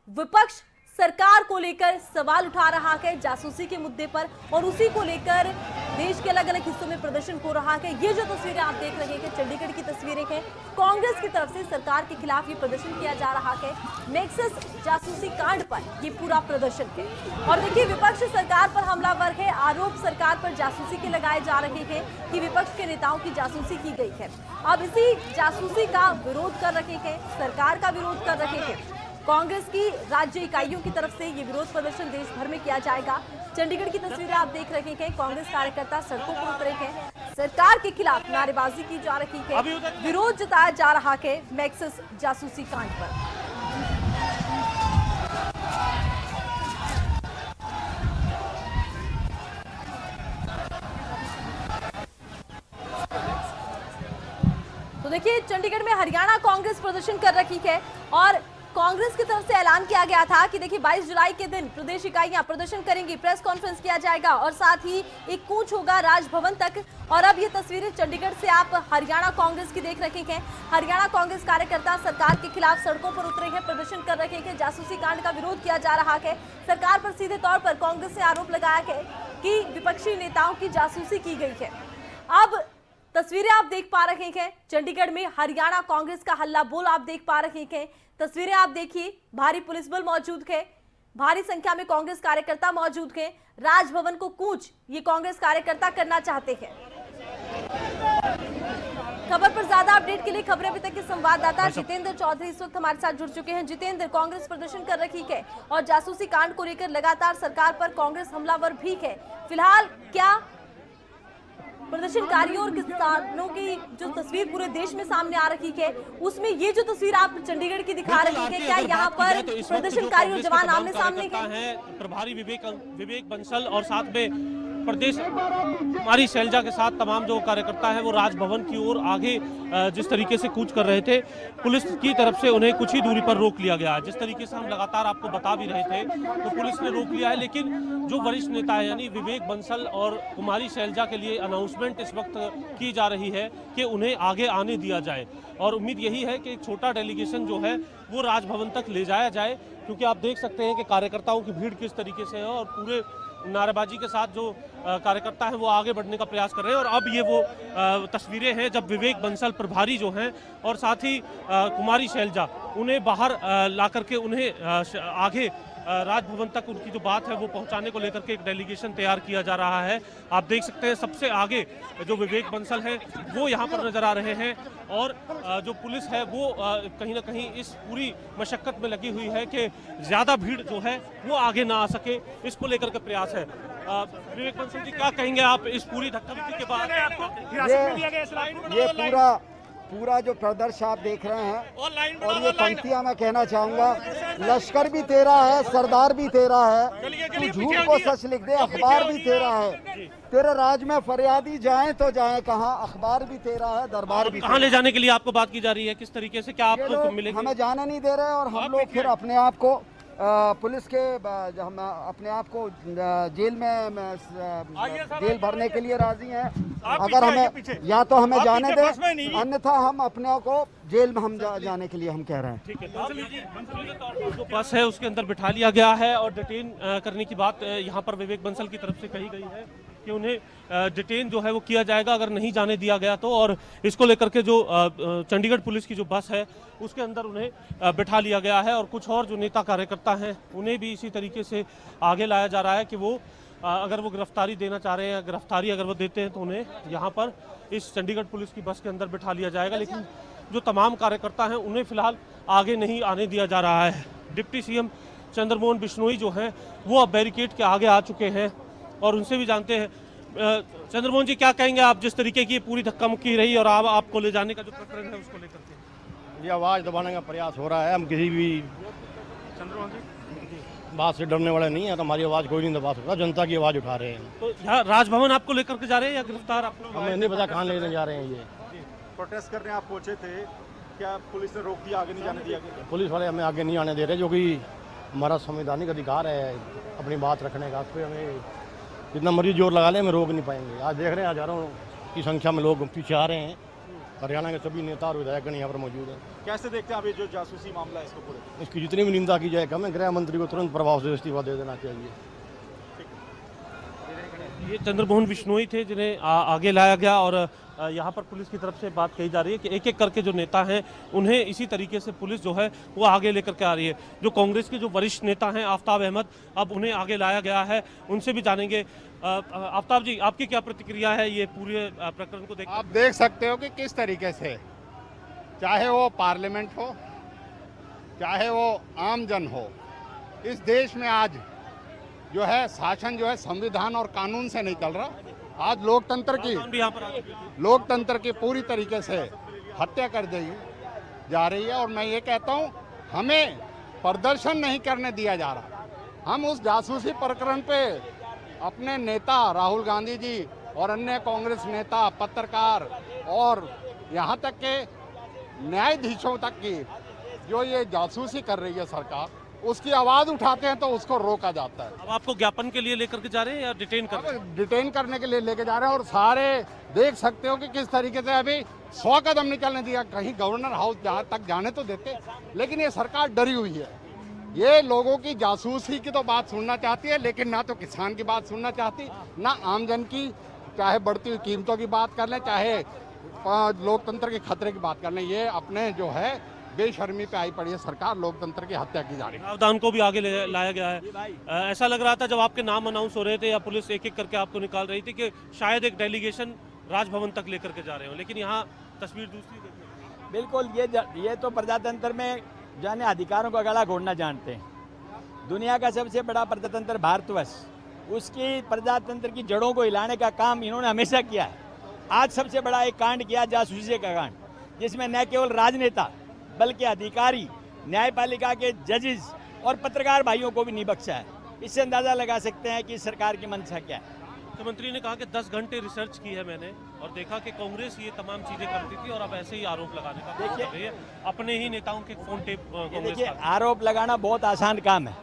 विपक्ष सरकार को लेकर सवाल उठा रहा है जासूसी के मुद्दे पर, और उसी को लेकर देश के अलग अलग हिस्सों में प्रदर्शन हो रहा है। ये जो तस्वीरें आप देख रहे हैं चंडीगढ़ की तस्वीरें हैं। कांग्रेस की तरफ से सरकार के खिलाफ ये प्रदर्शन किया जा रहा है। मैक्सिस जासूसी कांड पर ये पूरा प्रदर्शन है। और देखिए, विपक्ष सरकार पर हमलावर है। आरोप सरकार पर जासूसी के लगाए जा रहे हैं कि विपक्ष के नेताओं की जासूसी की गई है। अब इसी जासूसी का विरोध कर रहे हैं, सरकार का विरोध कर रहे हैं। कांग्रेस की राज्य इकाइयों की तरफ से ये विरोध प्रदर्शन देश भर में किया जाएगा। चंडीगढ़ की तस्वीरें आप देख रहे हैं। कांग्रेस कार्यकर्ता सड़कों पर उतरे हैं। सरकार के खिलाफ नारेबाजी की जा रही है, विरोध जताया जा रहा है मैक्सिस जासूसी कांड पर। तो देखिए, चंडीगढ़ में हरियाणा कांग्रेस प्रदर्शन कर रही है और कांग्रेस की तरफ से ऐलान किया गया था कि देखिए 22 जुलाई के दिन प्रदेश इकाइयां प्रदर्शन करेंगी, प्रेस कॉन्फ्रेंस किया जाएगा और साथ ही एक कूच होगा राजभवन तक। और अब ये तस्वीरें चंडीगढ़ से आप हरियाणा कांग्रेस की देख रहे हैं। हरियाणा कांग्रेस कार्यकर्ता सरकार के खिलाफ सड़कों पर उतरे हैं, प्रदर्शन कर रहे हैं। जासूसी कांड का विरोध किया जा रहा है। सरकार पर सीधे तौर पर कांग्रेस ने आरोप लगाया है कि विपक्षी नेताओं की जासूसी की गई है। अब तस्वीरें आप देख पा रहे हैं चंडीगढ़ में हरियाणा कांग्रेस का हल्ला बोल आप देख पा रहे हैं। तस्वीरें आप देखिए, भारी पुलिस बल मौजूद है, भारी संख्या में कांग्रेस कार्यकर्ता मौजूद हैं। राजभवन को कूच ये कांग्रेस कार्यकर्ता करना चाहते हैं। खबर पर ज्यादा अपडेट के लिए खबरें अभी तक के संवाददाता जितेंद्र चौधरी इस वक्त हमारे साथ जुड़ चुके हैं। जितेंद्र, कांग्रेस प्रदर्शन कर रही है और जासूसी कांड को लेकर लगातार सरकार पर कांग्रेस हमलावर भी है। फिलहाल क्या प्रदर्शनकारियों और किसानों की जो तस्वीर पूरे देश में सामने आ रही है, उसमें ये जो तस्वीर आप चंडीगढ़ की दिखा रही है, क्या यहाँ पर प्रदर्शनकारी और जवान आमने सामने हैं? प्रभारी विवेक बंसल और साथ में प्रदेश कुमारी शैलजा के साथ तमाम जो कार्यकर्ता हैं वो राजभवन की ओर आगे जिस तरीके से कूच कर रहे थे, पुलिस की तरफ से उन्हें कुछ ही दूरी पर रोक लिया गया है। जिस तरीके से हम लगातार आपको बता भी रहे थे तो पुलिस ने रोक लिया है, लेकिन जो वरिष्ठ नेता है यानी विवेक बंसल और कुमारी शैलजा के लिए अनाउंसमेंट इस वक्त की जा रही है कि उन्हें आगे आने दिया जाए। और उम्मीद यही है कि एक छोटा डेलीगेशन जो है वो राजभवन तक ले जाया जाए, क्योंकि आप देख सकते हैं कि कार्यकर्ताओं की भीड़ किस तरीके से है और पूरे नारेबाजी के साथ जो कार्यकर्ता हैं वो आगे बढ़ने का प्रयास कर रहे हैं। और अब ये वो तस्वीरें हैं जब विवेक बंसल प्रभारी जो हैं और साथ ही कुमारी शैलजा उन्हें बाहर ला करके उन्हें आगे राजभवन तक उनकी जो बात है वो पहुंचाने को लेकर के एक डेलीगेशन तैयार किया जा रहा है। आप देख सकते हैं सबसे आगे जो विवेक बंसल हैं वो यहाँ पर नजर आ रहे हैं और जो पुलिस है वो कहीं ना कहीं इस पूरी मशक्कत में लगी हुई है कि ज़्यादा भीड़ जो है वो आगे ना आ सके, इसको लेकर के प्रयास है। विवेक बंसल जी, क्या कहेंगे आप इस पूरी धक्का-मुक्की के बाद? ये पूरा जो प्रदर्शन आप देख रहे हैं और ये पंक्तियां मैं कहना चाहूंगा, लश्कर भी तेरा है, सरदार भी तेरा है, तू झूठ को सच लिख दे, अखबार भी तेरा है, तेरे राज में फरियादी जाएं तो जाएं कहां, अखबार भी तेरा है, दरबार भी। कहां ले जाने के लिए आपको बात की जा रही है, किस तरीके से, क्या आपको मिलेगा? हमें जाने नहीं दे रहे और हम लोग फिर अपने आप को पुलिस के हम अपने आप को जेल में जेल भरने के लिए राजी हैं। अगर हमें या तो हमें जाने दें, अन्यथा हम अपने को जेल में हम जाने के लिए हम कह रहे हैं। ठीक है, जो बस है उसके अंदर बिठा लिया गया है और डिटेन करने की बात यहाँ पर विवेक बंसल की तरफ से कही गई है कि उन्हें डिटेन जो है वो किया जाएगा अगर नहीं जाने दिया गया तो। और इसको लेकर के जो चंडीगढ़ पुलिस की जो बस है उसके अंदर उन्हें बिठा लिया गया है और कुछ और जो नेता कार्यकर्ता हैं उन्हें भी इसी तरीके से आगे लाया जा रहा है कि वो अगर वो गिरफ्तारी देना चाह रहे हैं, गिरफ्तारी अगर वो देते हैं तो उन्हें यहाँ पर इस चंडीगढ़ पुलिस की बस के अंदर बिठा लिया जाएगा। लेकिन जो तमाम कार्यकर्ता हैं उन्हें फिलहाल आगे नहीं आने दिया जा रहा है। डिप्टी सीएम चंद्रमोहन बिश्नोई जो हैं वो अब बैरिकेड के आगे आ चुके हैं और उनसे भी जानते हैं। चंद्रमोहन जी, क्या कहेंगे आप, जिस तरीके की पूरी धक्का मुक्की रही और आपको ले जाने का जो प्रकरण है उसको लेकर के? ये आवाज़ दबाने का प्रयास हो रहा है। हम किसी भी चंद्रमोहन जी बात से डरने वाले नहीं है, तो हमारी आवाज़ कोई नहीं दबा सकता, जनता की आवाज़ उठा रहे हैं। तो यहाँ राजभवन आपको लेकर के जा रहे हैं या गिरफ्तार आपको? हमें नहीं पता कहाँ लेने जा रहे हैं। ये प्रोटेस्ट करने आप पहुंचे थे, क्या पुलिस ने रोक दिया, आगे नहीं जाने दिया? पुलिस वाले हमें आगे नहीं आने दे रहे, जो कि हमारा संवैधानिक अधिकार है अपनी बात रखने का। उस पर हमें जितना मर्जी जोर लगा ले हमें रोक नहीं पाएंगे। आज देख रहे हैं हजारों की संख्या में लोग पीछे आ रहे हैं हरियाणा के सभी नेता और विधायकगण यहाँ पर मौजूद हैं। कैसे देखते हैं अभी जो जासूसी मामला है इसको पूरे? इसकी जितनी भी निंदा की जाए कम है, गृह मंत्री को तुरंत प्रभाव से इस्तीफा दे देना चाहिए। ये चंद्रमोहन बिश्नोई थे जिन्हें आगे लाया गया और यहाँ पर पुलिस की तरफ से बात कही जा रही है कि एक एक करके जो नेता हैं उन्हें इसी तरीके से पुलिस जो है वो आगे लेकर के आ रही है। जो कांग्रेस के जो वरिष्ठ नेता हैं आफ्ताब अहमद, अब उन्हें आगे लाया गया है, उनसे भी जानेंगे। आफ्ताब जी, आपकी क्या प्रतिक्रिया है ये पूरे प्रकरण को देख? आप देख सकते हो कि किस तरीके से, चाहे वो पार्लियामेंट हो, चाहे वो आम जन हो, इस देश में आज जो है शासन जो है संविधान और कानून से नहीं चल रहा। आज लोकतंत्र की पूरी तरीके से हत्या कर दी जा रही है। और मैं ये कहता हूँ, हमें प्रदर्शन नहीं करने दिया जा रहा। हम उस जासूसी प्रकरण पे अपने नेता राहुल गांधी जी और अन्य कांग्रेस नेता, पत्रकार और यहाँ तक के न्यायाधीशों तक की जो ये जासूसी कर रही है सरकार, उसकी आवाज उठाते हैं तो उसको रोका जाता है। अब आपको ज्ञापन के लिए लेकर के जा रहे हैं या डिटेन कर रहे हैं? डिटेन करने के लिए लेके जा रहे हैं। और सारे देख सकते हो कि किस तरीके से अभी 100 कदम निकलने दिया, कहीं गवर्नर हाउस तक जाने तो देते, लेकिन ये सरकार डरी हुई है। ये लोगों की जासूसी की तो बात सुनना चाहती है, लेकिन ना तो किसान की बात सुनना चाहती, ना आमजन की, चाहे बढ़ती हुई कीमतों की बात कर लें, चाहे लोकतंत्र के खतरे की बात कर लें। ये अपने जो है बेशर्मी पे आई पड़ी है सरकार, लोकतंत्र की हत्या की जा रही है। प्रावधान को भी आगे लाया गया है। ऐसा लग रहा था जब आपके नाम अनाउंस हो रहे थे या पुलिस एक एक करके आपको निकाल रही थी कि शायद एक डेलीगेशन राजभवन तक लेकर के जा रहे हो, लेकिन यहाँ तस्वीर दूसरी देखने। बिल्कुल, ये तो प्रजातंत्र में जाने अधिकारों का गला घोटना जानते हैं। दुनिया का सबसे बड़ा प्रजातंत्र भारतवर्ष, उसकी प्रजातंत्र की जड़ों को हिलाने का काम इन्होंने हमेशा किया है। आज सबसे बड़ा एक कांड किया, जासूसी का कांड, जिसमें न केवल राजनेता बल्कि अधिकारी, न्यायपालिका के जजेस और पत्रकार भाइयों को भी नहीं बख्शा है। इससे अंदाजा लगा सकते हैं कि सरकार की मंशा क्या है। मुख्यमंत्री ने कहा कि 10 घंटे रिसर्च की है मैंने और देखा कि कांग्रेस ये तमाम चीजें करती थी और अब ऐसे ही आरोप लगाने का काम कर रही है। अपने ही नेताओं के फोन टेप देखिए, आरोप लगाना बहुत आसान काम है,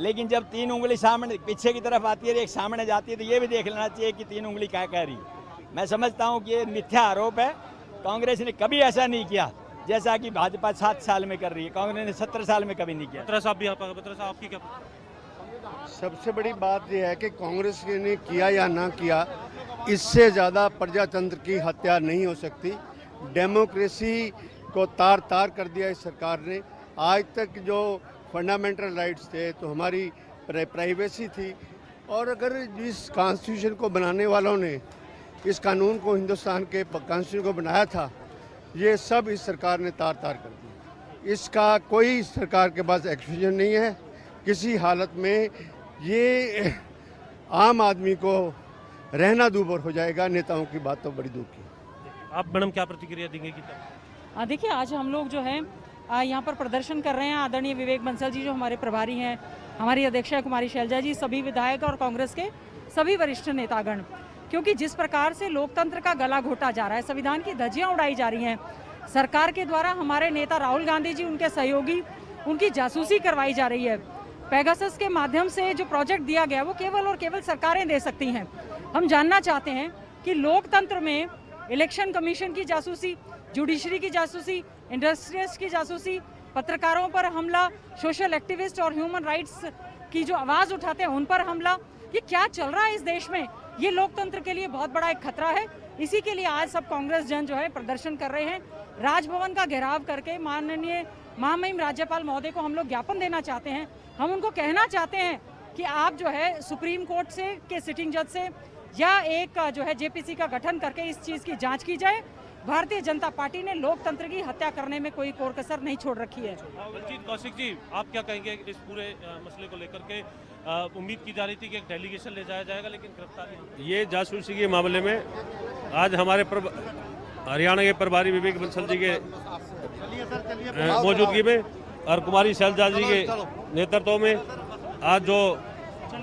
लेकिन जब 3 उंगली सामने पीछे की तरफ आती है, एक सामने जाती है, तो ये भी देख लेना चाहिए कि 3 उंगली क्या कह रही है। मैं समझता हूँ कि ये मिथ्या आरोप है। कांग्रेस ने कभी ऐसा नहीं किया जैसा कि भाजपा 7 साल में कर रही है। कांग्रेस ने 17 साल में कभी नहीं किया। बत्रा साहब भी बत्रा साहब आपकी क्या? सबसे बड़ी बात यह है कि कांग्रेस ने किया या ना किया, इससे ज़्यादा प्रजातंत्र की हत्या नहीं हो सकती। डेमोक्रेसी को तार तार कर दिया इस सरकार ने। आज तक जो फंडामेंटल राइट्स थे, तो हमारी प्राइवेसी थी, और अगर जिस कॉन्स्टिट्यूशन को बनाने वालों ने इस कानून को, हिंदुस्तान के कॉन्स्टिट्यूशन को बनाया था, ये सब इस सरकार ने तार तार कर दिया। इसका कोई सरकार के पास एक्सक्यूजन नहीं है किसी हालत में। ये आम आदमी को रहना दूभर हो जाएगा। नेताओं की बात तो बड़ी दूर की। आप मैडम क्या प्रतिक्रिया देंगे? देखिए, आज हम लोग जो है यहाँ पर प्रदर्शन कर रहे हैं। आदरणीय विवेक बंसल जी जो हमारे प्रभारी हैं, हमारी अध्यक्षा कुमारी शैलजा जी, सभी विधायक और कांग्रेस के सभी वरिष्ठ नेतागण, क्योंकि जिस प्रकार से लोकतंत्र का गला घोटा जा रहा है, संविधान की धज्जियां उड़ाई जा रही हैं, सरकार के द्वारा हमारे नेता राहुल गांधी जी, उनके सहयोगी, उनकी जासूसी करवाई जा रही है। पेगासस के माध्यम से जो प्रोजेक्ट दिया गया वो केवल और केवल सरकारें दे सकती हैं। हम जानना चाहते हैं कि लोकतंत्र में इलेक्शन कमीशन की जासूसी, जुडिशरी की जासूसी, इंडस्ट्रियलिस्ट की जासूसी, पत्रकारों पर हमला, सोशल एक्टिविस्ट और ह्यूमन राइट्स की जो आवाज़ उठाते हैं उन पर हमला, ये क्या चल रहा है इस देश में? ये लोकतंत्र के लिए बहुत बड़ा एक खतरा है। इसी के लिए आज सब कांग्रेस जन जो है प्रदर्शन कर रहे हैं। राजभवन का घेराव करके माननीय महामहिम राज्यपाल महोदय को हम लोग ज्ञापन देना चाहते हैं। हम उनको कहना चाहते हैं कि आप जो है सुप्रीम कोर्ट से के सिटिंग जज से या एक जो है जेपीसी का गठन करके इस चीज़ की जांच की जाए। भारतीय जनता पार्टी ने लोकतंत्र की हत्या करने में कोई कोर कसर नहीं छोड़ रखी है। बलजीत कौशिक जी, आप क्या कहेंगे इस पूरे मसले को लेकर के? उम्मीद की जा रही थी कि एक डेलीगेशन ले जाया जाएगा, लेकिन गिरफ्तारी। ये जासूसी के मामले में आज हमारे हरियाणा के प्रभारी विवेक बंसल जी के मौजूदगी में और कुमारी शैलजा जी के नेतृत्व में आज जो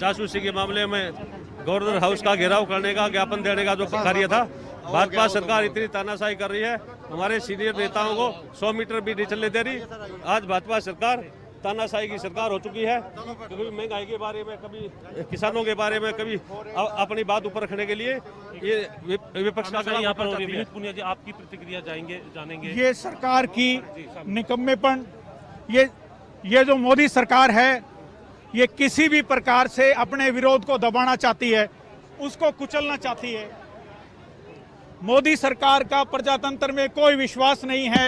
जासूसी के मामले में गवर्नर हाउस का घेराव करने का, ज्ञापन देने का जो कार्य था, भाजपा सरकार इतनी तानाशाही कर रही है, हमारे सीनियर नेताओं को 100 मीटर भी नहीं चलने दे रही। आज भाजपा सरकार तानाशाही की सरकार हो चुकी है। कभी महंगाई के बारे में, कभी किसानों के बारे में, कभी अपनी बात ऊपर रखने के लिए ये विपक्ष का यहाँ पर विनीत पुनिया जी, आपकी प्रतिक्रिया जानेंगे। ये सरकार की निकम्मेपन, ये जो मोदी सरकार है, ये किसी भी प्रकार से अपने विरोध को दबाना चाहती है, उसको कुचलना चाहती है। मोदी सरकार का प्रजातंत्र में कोई विश्वास नहीं है।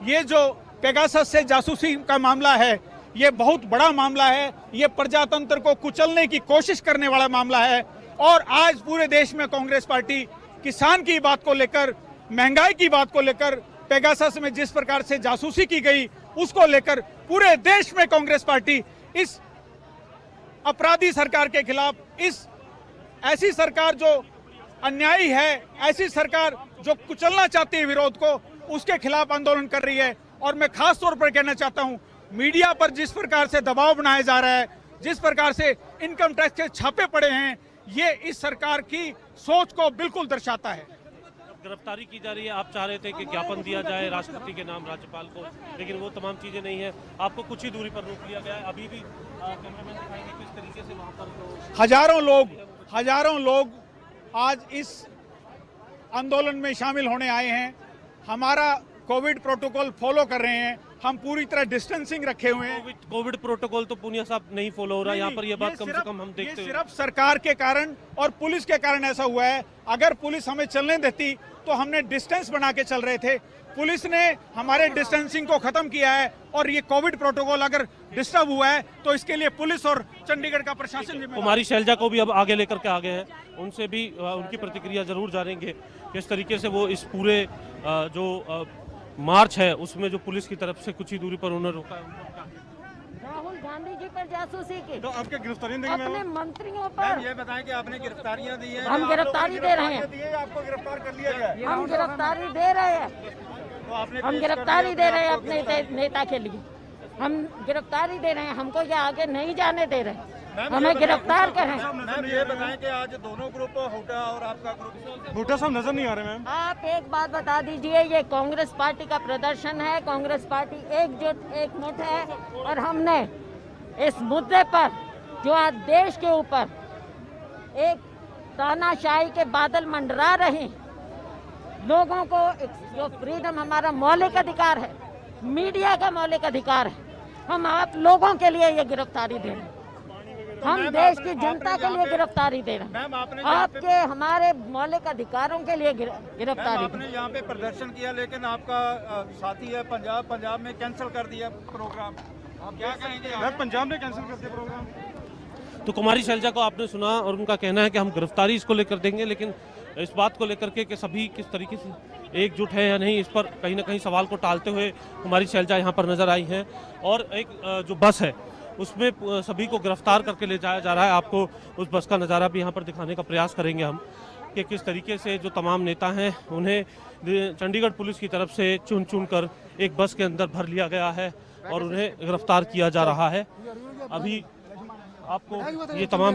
ये जो पेगासस से जासूसी का मामला है, ये बहुत बड़ा मामला है। ये प्रजातंत्र को कुचलने की कोशिश करने वाला मामला है। और आज पूरे देश में कांग्रेस पार्टी किसान की बात को लेकर, महंगाई की बात को लेकर, पेगासस में जिस प्रकार से जासूसी की गई उसको लेकर पूरे देश में कांग्रेस पार्टी इस अपराधी सरकार के खिलाफ, इस ऐसी सरकार जो अन्यायी है, ऐसी सरकार जो कुचलना चाहती है विरोध को, उसके खिलाफ आंदोलन कर रही है। और मैं खास तौर पर कहना चाहता हूं, मीडिया पर जिस प्रकार से दबाव बनाया जा रहा है, जिस प्रकार से इनकम टैक्स के छापे पड़े हैं, ये इस सरकार की सोच को बिल्कुल दर्शाता है। गिरफ्तारी की जा रही है, आप चाह रहे थे कि ज्ञापन दिया जाए राष्ट्रपति के नाम राज्यपाल को, लेकिन वो तमाम चीजें नहीं है। आपको कुछ ही दूरी पर रोक लिया गया है। अभी भी कैमरामैन दिखाएंगे किस तरीके से वहां पर हजारों लोग आज इस आंदोलन में शामिल होने आए हैं। हमारा कोविड प्रोटोकॉल फॉलो कर रहे हैं, हम पूरी तरह डिस्टेंसिंग रखे हुए हैं। कोविड प्रोटोकॉल तो पुनिया साहब नहीं फॉलो हो रहा है यहाँ पर, ये बात कम से कम हम देखते हैं। सिर्फ सरकार के कारण और पुलिस के कारण ऐसा हुआ है। अगर पुलिस हमें चलने देती तो हमने डिस्टेंस बना के चल रहे थे। पुलिस ने हमारे डिस्टेंसिंग को खत्म किया है और ये कोविड प्रोटोकॉल अगर डिस्टर्ब हुआ है तो इसके लिए पुलिस और चंडीगढ़ का प्रशासन जिम्मेदार। कुमारी शैलजा को भी अब आगे लेकर के आ गए हैं, उनसे भी उनकी प्रतिक्रिया जरूर जानेंगे किस तरीके से वो इस पूरे जो मार्च है उसमें जो पुलिस की तरफ से कुछ ही दूरी पर उन्होंने रोका है। राहुल गांधी जी पर जासूसी की, तो आपके गिरफ्तारी अपने मंत्रियों पर ये बताएं कि आपने गिरफ्तारियां दी हैं, हम गिरफ्तारी दे रहे हैं, आपको गिरफ्तार कर लिया गया। हम गिरफ्तारी दे रहे हैं, तो आपने हम गिरफ्तारी दे रहे हैं अपने नेता के लिए, हम गिरफ्तारी दे रहे हैं। हमको ये आगे नहीं जाने दे रहे, हमें गिरफ्तार करें। मैम ये बताएं कि आज दोनों ग्रुप, हुड्डा और आपका ग्रुप, हुड्डा साहब नजर नहीं आ रहे मैम। आप एक बात बता दीजिए, ये कांग्रेस पार्टी का प्रदर्शन है, कांग्रेस पार्टी एकजुट एकमुठ है और हमने इस मुद्दे पर जो आज देश के ऊपर एक तानाशाही के बादल मंडरा रहे, लोगों को जो फ्रीडम हमारा मौलिक अधिकार है, मीडिया का मौलिक अधिकार है, हम आप लोगों के लिए ये गिरफ्तारी दे रहे हैं। हम देश की जनता के लिए गिरफ्तारी दे रहे हैं, आपके हमारे मौलिक अधिकारों के लिए गिरफ्तारी। आपने यहाँ पे प्रदर्शन किया लेकिन आपका साथी है पंजाब में कैंसिल कर दिया प्रोग्राम, आप क्या कहेंगे? पंजाब ने कैंसिल कर दिया प्रोग्राम। तो कुमारी शैलजा को आपने सुना और उनका कहना है कि हम गिरफ्तारी इसको लेकर देंगे, लेकिन इस बात को लेकर के कि सभी किस तरीके से एकजुट है या नहीं, इस पर कहीं ना कहीं सवाल को टालते हुए कुमारी शैलजा यहाँ पर नजर आई हैं। और एक जो बस है उसमें सभी को गिरफ्तार करके ले जाया जा रहा है। आपको उस बस का नज़ारा भी यहाँ पर दिखाने का प्रयास करेंगे हम कि किस तरीके से जो तमाम नेता हैं उन्हें चंडीगढ़ पुलिस की तरफ से चुन चुन कर एक बस के अंदर भर लिया गया है और उन्हें गिरफ्तार किया जा रहा है। अभी आपको ये तमाम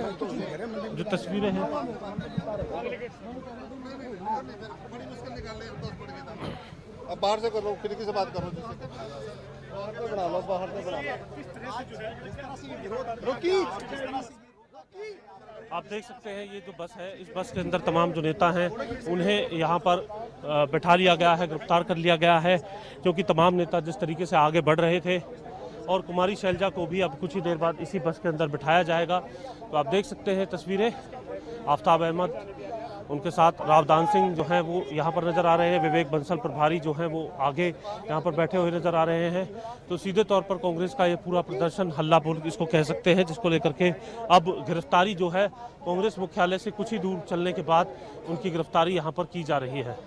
जो तस्वीरें हैं अब बाहर से करो, खिड़की से बात करो, बना लो, बाहर से बना लो। आप देख सकते हैं ये जो बस है, इस बस के अंदर तमाम जो नेता हैं उन्हें यहाँ पर बैठा लिया गया है, गिरफ्तार कर लिया गया है, क्योंकि तमाम नेता जिस तरीके से आगे बढ़ रहे थे। और कुमारी शैलजा को भी अब कुछ ही देर बाद इसी बस के अंदर बिठाया जाएगा। तो आप देख सकते हैं तस्वीरें, आफ्ताब अहमद, उनके साथ रावदान सिंह जो हैं वो यहाँ पर नज़र आ रहे हैं, विवेक बंसल प्रभारी जो हैं वो आगे यहाँ पर बैठे हुए नज़र आ रहे हैं। तो सीधे तौर पर कांग्रेस का ये पूरा प्रदर्शन हल्ला बोल इसको कह सकते हैं, जिसको लेकर के अब गिरफ्तारी जो है कांग्रेस मुख्यालय से कुछ ही दूर चलने के बाद उनकी गिरफ्तारी यहाँ पर की जा रही है।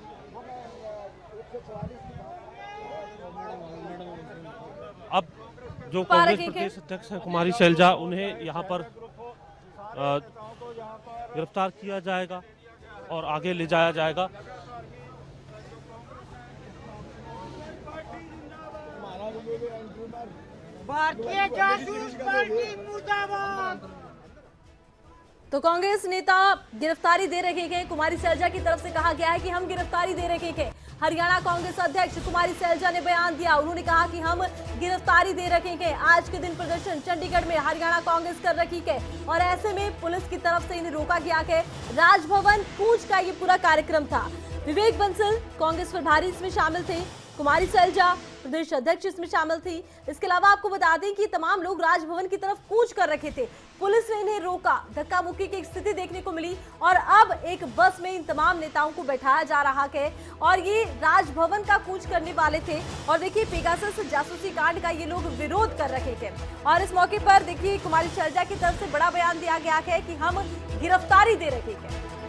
अब जो कांग्रेस प्रदेश अध्यक्ष हैं कुमारी शैलजा, उन्हें यहाँ पर गिरफ्तार किया जाएगा और आगे ले जाया जाएगा। भारतीय जासूस पार्टी मुर्दाबाद। तो कांग्रेस नेता गिरफ्तारी दे रहे हैं। कुमारी सैलजा की तरफ से कहा गया है कि हम गिरफ्तारी दे रहे हैं। हरियाणा कांग्रेस अध्यक्ष कुमारी सैलजा ने बयान दिया। उन्होंने कहा कि हम गिरफ्तारी दे रहे हैं। आज के दिन प्रदर्शन चंडीगढ़ में हरियाणा कांग्रेस कर रही है और ऐसे में पुलिस की तरफ से इन्हें रोका गया है। राजभवन कूच का ये पूरा कार्यक्रम था। विवेक बंसल कांग्रेस प्रभारी इसमें शामिल थे, कुमारी सैलजा प्रदेश अध्यक्ष इसमें शामिल थी। इसके अलावा आपको बता दें कि तमाम लोग राजभवन की तरफ कूच कर रखे थे। पुलिस ने इन्हें रोका, धक्का मुक्की की स्थिति देखने को मिली और अब एक बस में इन तमाम नेताओं को बैठाया जा रहा है और ये राजभवन का कूच करने वाले थे। और देखिए पेगासस जासूसी कांड का ये लोग विरोध कर रहे थे और इस मौके पर देखिए कुमारी सैलजा की तरफ से बड़ा बयान दिया गया है कि हम गिरफ्तारी दे रहे हैं।